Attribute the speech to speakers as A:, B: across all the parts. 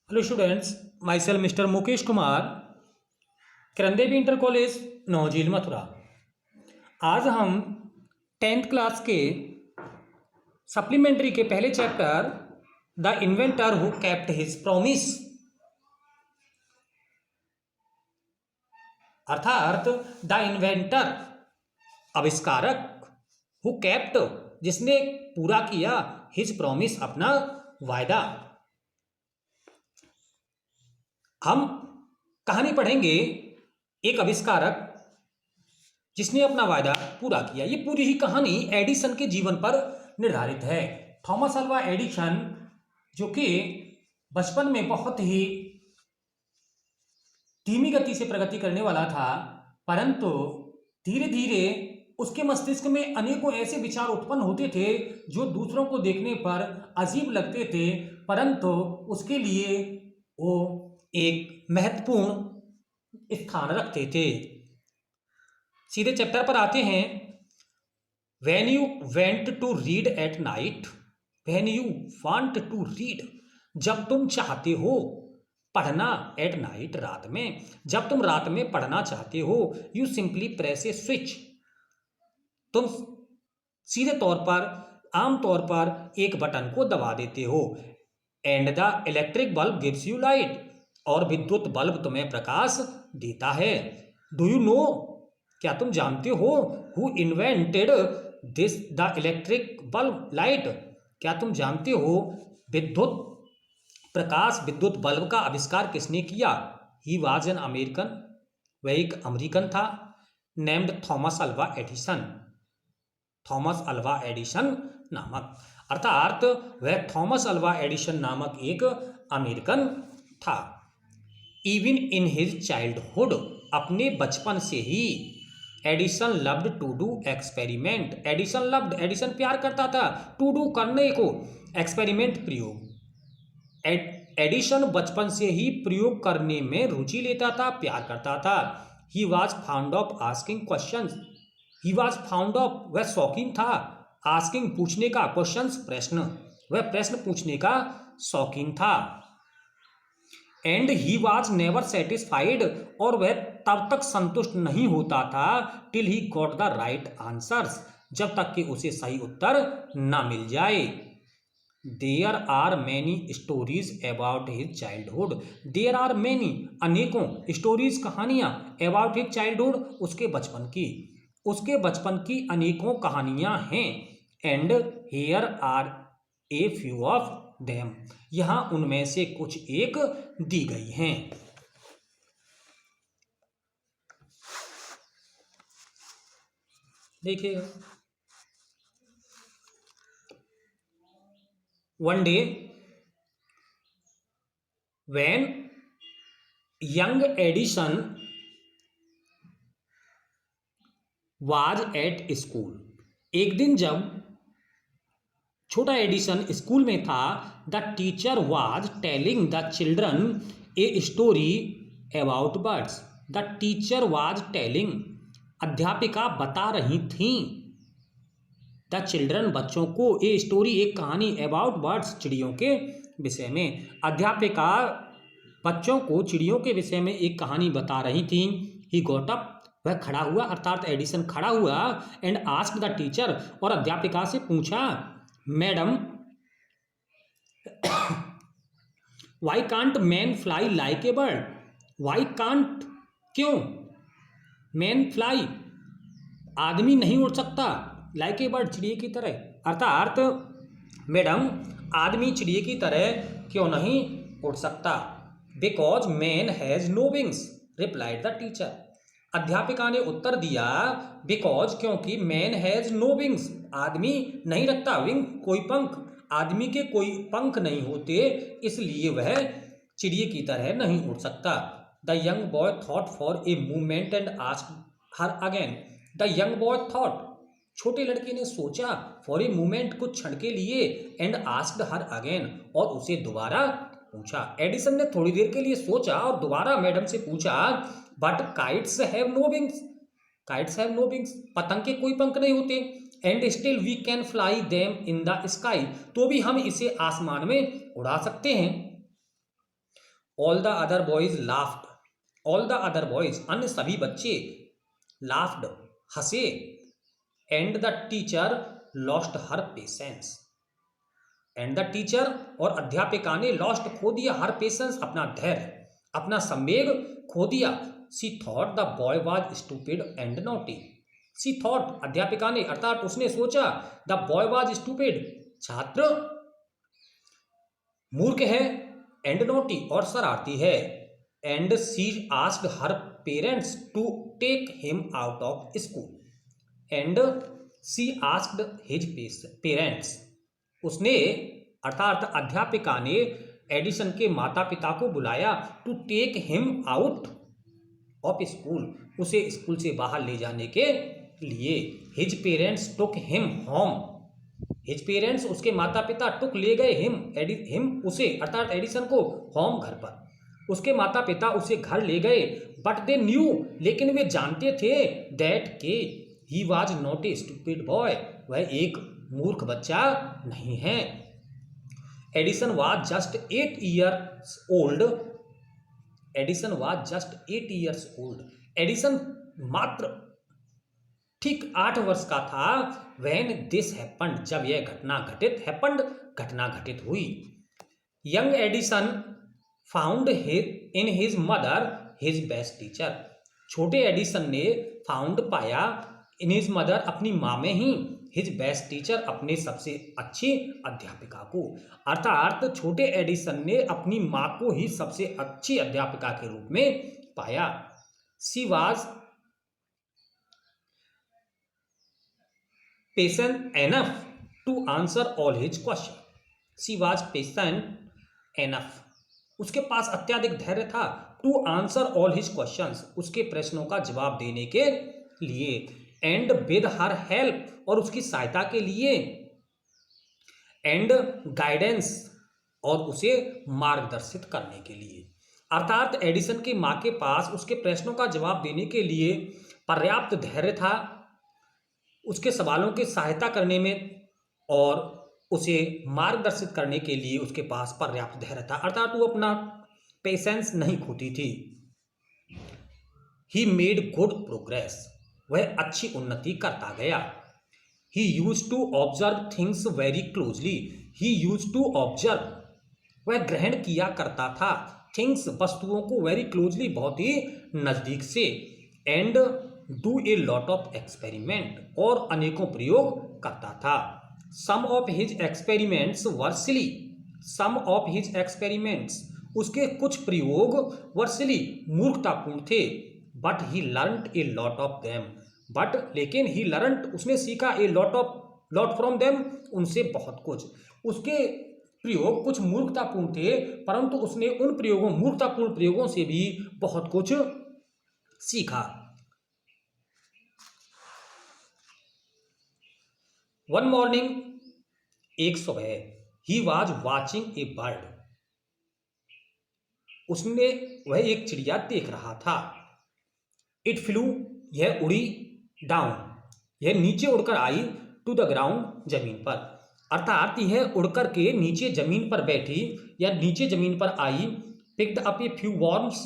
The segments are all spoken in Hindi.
A: Hello students, myself mister Mukesh Kumar, Kiran Devi inter college Naujhil Mathura. आज हम 10th क्लास के सप्लीमेंट्री के पहले chapter the inventor who kept his promise अर्थात द इन्वेंटर आविष्कारक, हु केप्ट जिसने पूरा किया, हिज प्रॉमिस अपना वायदा। हम कहानी पढ़ेंगे एक आविष्कारक जिसने अपना वायदा पूरा किया। ये पूरी ही कहानी एडिसन के जीवन पर निर्धारित है। थॉमस अल्वा एडिसन जो कि बचपन में बहुत ही धीमी गति से प्रगति करने वाला था, परंतु धीरे धीरे उसके मस्तिष्क में अनेकों ऐसे विचार उत्पन्न होते थे जो दूसरों को देखने पर अजीब लगते थे, परंतु उसके लिए वो एक महत्वपूर्ण स्थान रखते थे। सीधे चैप्टर पर आते हैं। When you went to read at night, when you want to read, जब तुम चाहते हो पढ़ना, एट नाइट, रात में, जब तुम रात में पढ़ना चाहते हो, you simply press A switch, तुम सीधे तौर पर आमतौर पर एक बटन को दबा देते हो। And the electric bulb gives you light, और विद्युत बल्ब तुम्हें प्रकाश देता है। डू यू नो, क्या तुम जानते हो, who invented this the electric bulb light, क्या तुम जानते हो विद्युत प्रकाश, विद्युत बल्ब का आविष्कार किसने किया। ही वॉज एन अमेरिकन, वह एक अमेरिकन था, named Thomas Alva Edison, Thomas Alva Edison नामक, अर्थात वह थॉमस अल्वा एडिसन नामक एक अमेरिकन था। इवन इन हिज चाइल्डहुड, अपने बचपन से ही, Edison loved to do experiment, Edison loved, Edison प्यार करता था, टू डू करने को, एक्सपेरिमेंट प्रयोग, एडिसन बचपन से ही प्रयोग करने में रुचि लेता था, प्यार करता था। He was found of asking question, he was found of, वह शौकीन था, आस्किंग पूछने का, क्वेश्चन प्रश्न, वह प्रश्न पूछने का शौकीन था। And he was never satisfied, और वह तब तक संतुष्ट नहीं होता था, till he got the right answers, जब तक कि उसे सही उत्तर ना मिल जाए। There are many stories about his childhood, there are many, अनेकों, स्टोरीज, कहानियां, अबाउट हिज चाइल्डहुड, उसके बचपन की, उसके बचपन की अनेकों कहानियां हैं। And here are a few of them, यहां उनमें से कुछ एक दी गई हैं। देखिए, one day when young Edison was at school, एक दिन जब छोटा एडिसन स्कूल में था, the teacher was telling the children a story about birds, the teacher was telling, अध्यापिका बता रही थी, द चिल्ड्रन, बच्चों को, ए स्टोरी, एक कहानी, अबाउट बर्ड्स, चिड़ियों के विषय में, अध्यापिका बच्चों को चिड़ियों के विषय में एक कहानी बता रही थी। ही गॉट अप, वह खड़ा हुआ, अर्थात एडिसन खड़ा हुआ, एंड आस्क्ड द टीचर, और अध्यापिका से पूछा, madam, why can't man fly like a bird, why can't, क्यों, मैन फ्लाई, आदमी नहीं उड़ सकता, लाइक ए बर्ड, चिड़िए की तरह, अर्थात मैडम, आदमी चिड़िए की तरह क्यों नहीं उड़ सकता। Because man has no wings, replied the teacher, अध्यापिका ने उत्तर दिया, बिकॉज, क्योंकि, मैन हैज नो विंग्स, आदमी नहीं रखता विंग, कोई पंख, आदमी के कोई पंख नहीं होते, इसलिए वह चिड़िए की तरह नहीं उड़ सकता। The young boy thought for a moment and asked her again, the young boy thought, छोटे लड़के ने सोचा, फॉर ए मोमेंट, कुछ क्षण के लिए, एंड आस्क्ड हर अगेन, और उसे दोबारा पूछा। एडिसन ने थोड़ी देर के लिए सोचा और दोबारा मैडम से पूछा, but kites have no wings, kites have no wings, पतंग के कोई पंख नहीं होते, and still we can fly them in the sky, तो भी हम इसे आसमान में उड़ा सकते हैं।
B: All the other boys laughed, all the other boys अन्य सभी बच्चे, लाफ्ड हंसे, and the teacher lost her patience, and the teacher और अध्यापिका ने लॉस्ट खो दिया, हर पेशेंस अपना धैर्य, अपना संवेग खो दिया। She thought the boy was stupid and naughty, she thought अध्यापिका ने अर्थात उसने सोचा, द बॉय वाज स्टूपिड छात्र मूर्ख है, एंड नॉटी और शरारती है, and she asked her parents to take him out of school, and she asked his parents, उसने अर्थात अध्यापिका ने एडिसन के माता पिता को बुलाया, to take him out of school, उसे स्कूल से बाहर ले जाने के लिए। His parents took him home, his parents उसके माता पिता टुक ले गए हिम उसे अर्थात एडिसन को होम घर पर, उसके माता पिता उसे घर ले गए। बट दे न्यू लेकिन वे जानते थे, दैट के he was not a stupid boy, वह एक मूर्ख बच्चा नहीं है। Edison was just 8 years old, Edison was just 8 years old, Edison मात्र ठीक 8 वर्ष का था। व्हेन दिस हैपेंड जब यह घटना घटित, हैपेंड घटना घटित हुई। Young Edison found in his mother his best teacher, छोटे एडिसन ने फाउंड पाया इन हिज मदर अपनी माँ में ही, हिज बेस्ट टीचर अपने सबसे अच्छी अध्यापिका को, अर्थात छोटे एडिसन ने अपनी माँ को ही सबसे अच्छी अध्यापिका के रूप में पाया। She was patient enough to answer all his question, she was patient enough, उसके पास अत्यधिक धैर्य था, to answer all his questions, उसके प्रश्नों का जवाब देने के लिए, एंड विद हर हेल्प और उसकी सहायता के लिए, एंड गाइडेंस और उसे मार्गदर्शित करने के लिए, अर्थात एडिसन की माँ के पास उसके प्रश्नों का जवाब देने के लिए पर्याप्त धैर्य था, उसके सवालों की सहायता करने में और उसे मार्गदर्शित करने के लिए उसके पास पर्याप्त धैर्य था, अर्थात वो अपना पेशेंस नहीं खोती थी। ही मेड गुड प्रोग्रेस, वह अच्छी उन्नति करता गया। He used to observe things very closely, he used to observe, वह ग्रहण किया करता था, थिंग्स वस्तुओं को, वेरी क्लोजली बहुत ही नजदीक से, and do a lot of experiment और अनेकों प्रयोग करता था। Some of his experiments were silly, some of his experiments उसके कुछ प्रयोग वर सिली मूर्खतापूर्ण थे, but he learned a lot of them, but लेकिन ही लर्नड उसने सीखा, ए लॉट फ्रॉम देम उनसे बहुत कुछ, उसके प्रयोग कुछ मूर्खतापूर्ण थे परंतु उसने उन प्रयोगों मूर्खतापूर्ण प्रयोगों से भी बहुत कुछ सीखा। वन मॉर्निंग एक सुबह, he was watching A bird, उसने वह एक चिड़िया देख रहा था। इट फ्लू यह उड़ी, डाउन यह नीचे उड़कर आई, टू द ग्राउंड जमीन पर, अर्थात यह उड़कर के नीचे जमीन पर बैठी या नीचे जमीन पर आई। Picked up a few worms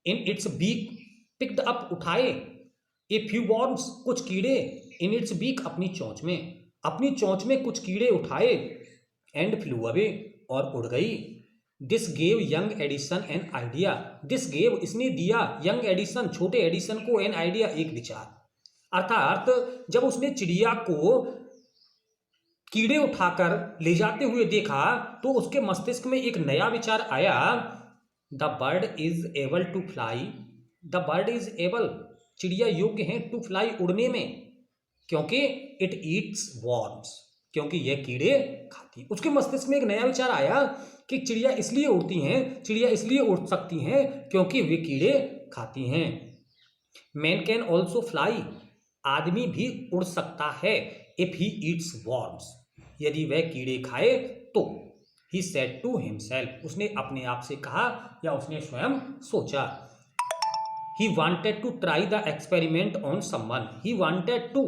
B: in its beak, picked up उठाए, ए फ्यू वॉर्म्स कुछ कीड़े, इन इट्स बीक अपनी चोंच में कुछ कीड़े उठाए, एंड फ्लू अवे और उड़ गई। This gave young Edison an idea, this gave इसने दिया यंग एडिसन छोटे एडिसन को एन आइडिया एक विचार, अर्थात जब उसने चिड़िया को कीड़े उठाकर ले जाते हुए देखा तो उसके मस्तिष्क में एक नया विचार आया। The bird is able to fly, the bird is able चिड़िया योग्य है, टू फ्लाई उड़ने में, क्योंकि इट ईट्स वॉर्म्स क्योंकि यह कीड़े खाती। उसके मस्तिष्क में एक नया विचार आया कि चिड़िया इसलिए उड़ती हैं, चिड़िया इसलिए उड़ सकती हैं क्योंकि वे कीड़े खाती हैं। मैन कैन ऑल्सो फ्लाई, आदमी भी उड़ सकता है, इफ ही ईट्स वॉर्म्स यदि वह कीड़े खाए तो। ही सेड टू हिमसेल्फ उसने अपने आप से कहा या उसने स्वयं सोचा। He wanted to try the experiment on someone, he wanted to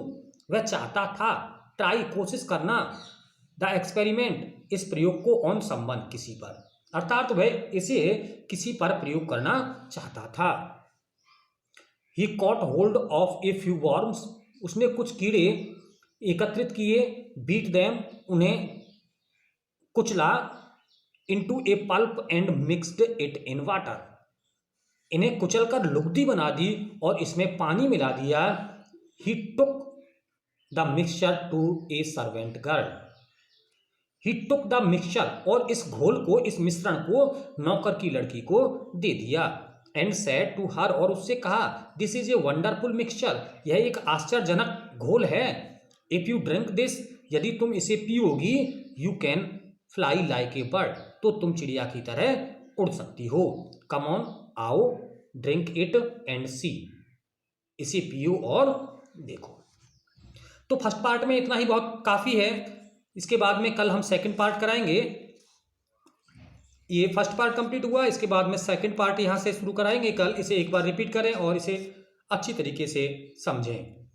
B: वह चाहता था, ट्राई कोशिश करना, द एक्सपेरिमेंट इस प्रयोग को, ऑन समवन किसी पर, अर्थात वह इसे किसी पर प्रयोग करना चाहता था। He caught hold of a few worms, उसने कुछ कीड़े एकत्रित किए, बीट देम, उन्हें कुचला, into a pulp and mixed it in water, इन्हें कुचलकर लुगदी बना दी और इसमें पानी मिला दिया। He took the mixture to a servant girl, he took the mixture, और इस घोल को, इस मिश्रण को नौकर की लड़की को दे दिया। एंड सेड टू हर, और उससे कहा, this is a wonderful mixture, यह एक आश्चर्यजनक घोल है। इफ यू ड्रिंक दिस, यदि तुम इसे पियोगी, you can fly like a bird, तो तुम चिड़िया की तरह उड़ सकती हो। कम ऑन, आओ, ड्रिंक इट एंड सी, इसे पियो और देखो। तो फर्स्ट पार्ट में इतना ही बहुत काफ़ी है। इसके बाद में कल हम सेकंड पार्ट कराएंगे। ये फर्स्ट पार्ट कंप्लीट हुआ, इसके बाद में सेकंड पार्ट यहाँ से शुरू कराएंगे कल। इसे एक बार रिपीट करें और इसे अच्छी तरीके से समझें।